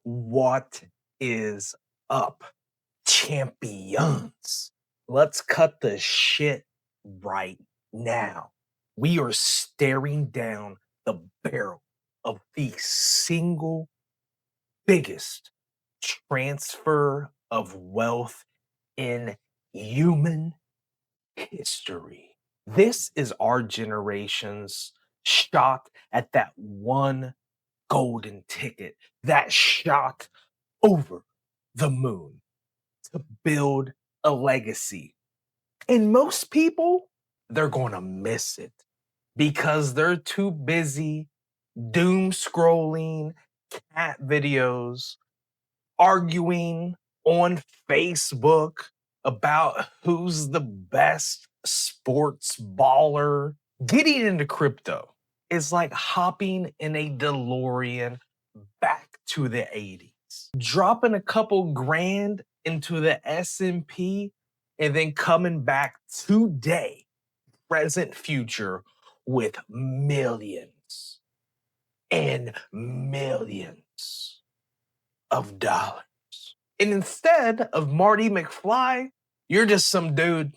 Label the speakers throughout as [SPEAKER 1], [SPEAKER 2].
[SPEAKER 1] What is up, champions? Let's cut the shit right now. We are staring down the barrel of the single biggest transfer of wealth in human history. This is our generation's shot at that one golden ticket, that shot over the moon to build a legacy. And most people, they're going to miss it because they're too busy doom scrolling cat videos, arguing on Facebook about who's the best sports baller. Getting into crypto is like hopping in a DeLorean back to the 80s. Dropping a couple grand into the S&P and then coming back today, present, future, with millions and millions of dollars. And instead of Marty McFly, you're just some dude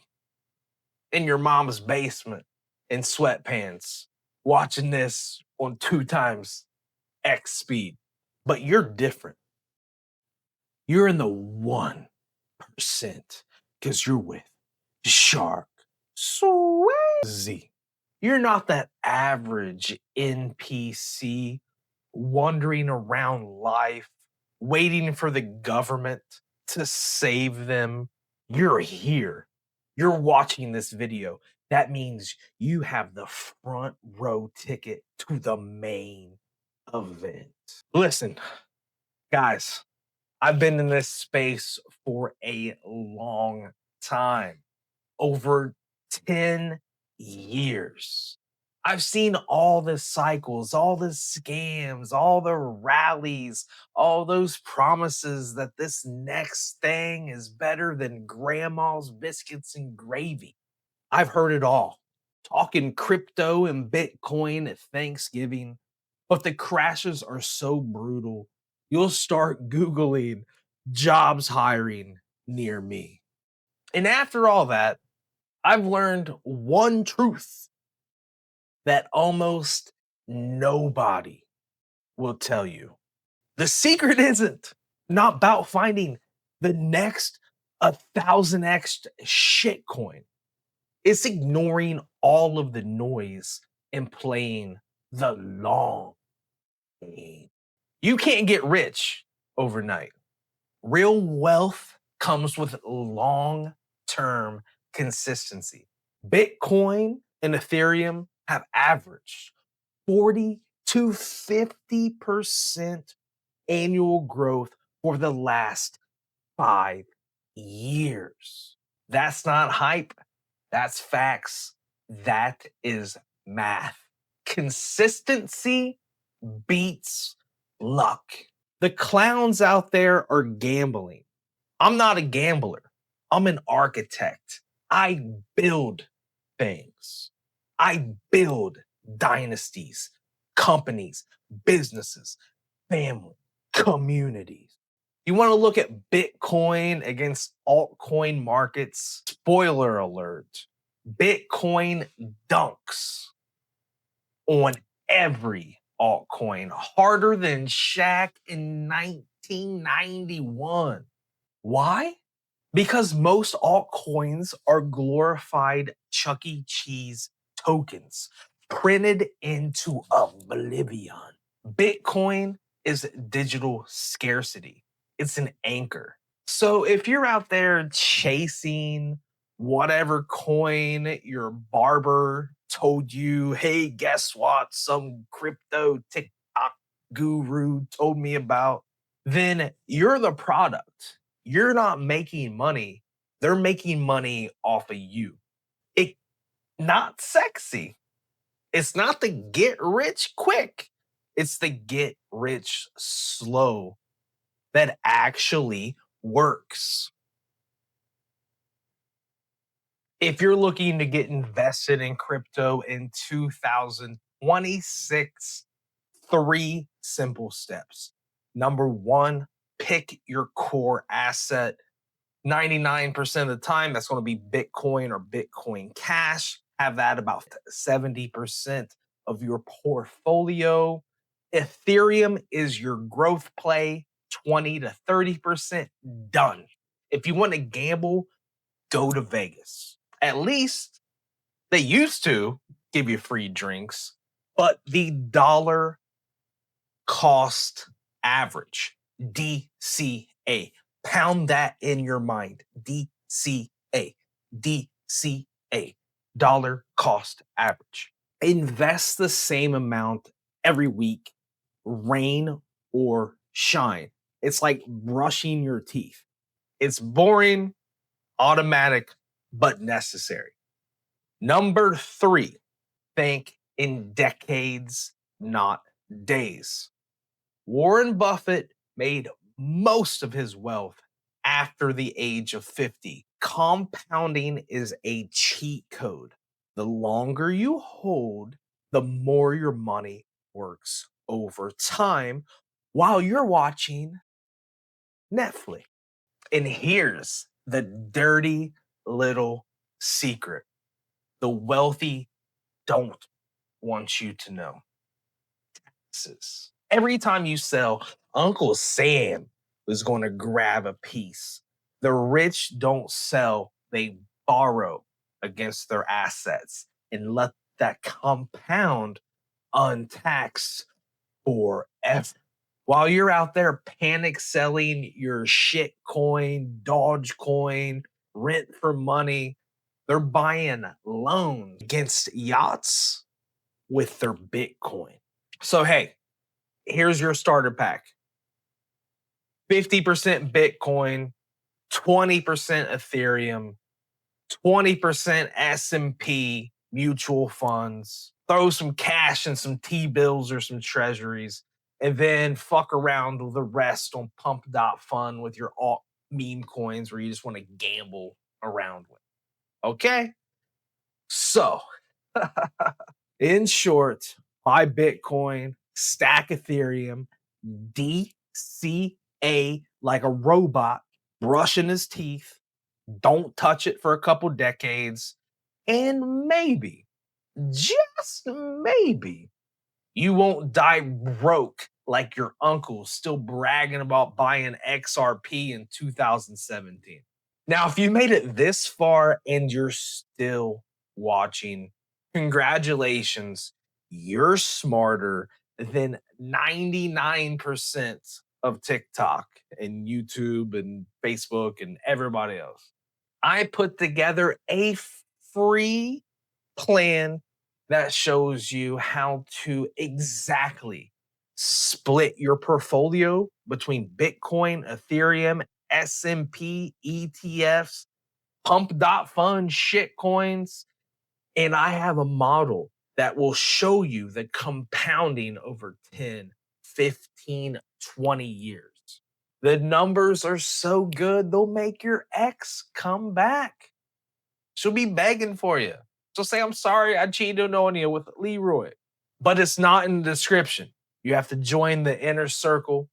[SPEAKER 1] in your mom's basement in sweatpants watching this on 2 times X speed. But you're different. You're in the 1% because you're with Shark Swayze. You're not that average NPC wandering around life, waiting for the government to save them. You're here. You're watching this video. That means you have the front row ticket to the main event. Listen, guys, I've been in this space for a long time, over 10 years. I've seen all the cycles, all the scams, all the rallies, all those promises that this next thing is better than grandma's biscuits and gravy. I've heard it all. Talking crypto and Bitcoin at Thanksgiving, but the crashes are so brutal, you'll start Googling jobs hiring near me. And after all that, I've learned one truth that almost nobody will tell you. The secret isn't not about finding the next 1,000x shitcoin. It's ignoring all of the noise and playing the long game. You can't get rich overnight. Real wealth comes with long-term consistency. Bitcoin and Ethereum have averaged 40 to 50% annual growth for the last 5 years. That's not hype. That's facts. That is math. Consistency beats luck. The clowns out there are gambling. I'm not a gambler. I'm an architect. I build things. I build dynasties, companies, businesses, family, communities. You want to look at Bitcoin against altcoin markets? Spoiler alert, Bitcoin dunks on every altcoin harder than Shaq in 1991. Why? Because most altcoins are glorified Chuck E. Cheese tokens printed into oblivion. Bitcoin is digital scarcity. It's an anchor. So if you're out there chasing whatever coin your barber told you, hey, guess what? Some crypto TikTok guru told me about, then you're the product. You're not making money. They're making money off of you. It's not sexy. It's not the get rich quick. It's the get rich slow that actually works. If you're looking to get invested in crypto in 2026, 3 simple steps. Number one, pick your core asset. 99% of the time, that's going to be Bitcoin or Bitcoin Cash. Have that about 70% of your portfolio. Ethereum is your growth play, 20 to 30% done. If you want to gamble, go to Vegas. At least they used to give you free drinks, but the dollar cost average, DCA. Pound that in your mind. DCA. DCA. Dollar cost average. Invest the same amount every week, rain or shine. It's like brushing your teeth. It's boring, automatic, but necessary. Number three, think in decades, not days. Warren Buffett made most of his wealth after the age of 50. Compounding is a cheat code. The longer you hold, the more your money works over time while you're watching Netflix. And here's the dirty little secret the wealthy don't want you to know. Every time you sell, Uncle Sam is going to grab a piece. The rich don't sell, they borrow against their assets and let that compound untaxed forever. While you're out there panic selling your shit coin, Dogecoin, rent for money, they're buying loans against yachts with their Bitcoin. So, hey, here's your starter pack 50% Bitcoin, 20% Ethereum, 20% S&P mutual funds. Throw some cash and some T-bills or some treasuries, and then fuck around with the rest on pump.fun with your alt meme coins where you just want to gamble around with. Okay? So, in short, buy Bitcoin, stack Ethereum, DCA like a robot, brushing his teeth, don't touch it for a couple decades, and maybe, just maybe, you won't die broke like your uncle still bragging about buying XRP in 2017. Now, if you made it this far and you're still watching, congratulations. You're smarter than 99% of TikTok and YouTube and Facebook and everybody else. I put together a free plan that shows you how to exactly split your portfolio between Bitcoin, Ethereum, S&P, ETFs, pump.fun, shitcoins, and I have a model that will show you the compounding over 10, 15, 20 years. The numbers are so good, they'll make your ex come back. She'll be begging for you. She'll say, I'm sorry, I cheated on you with Leroy. But it's not in the description. You have to join the inner circle.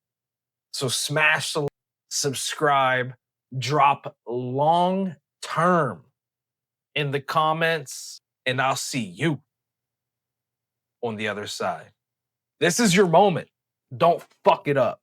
[SPEAKER 1] So smash the subscribe, drop long term in the comments, and I'll see you on the other side. This is your moment. Don't fuck it up.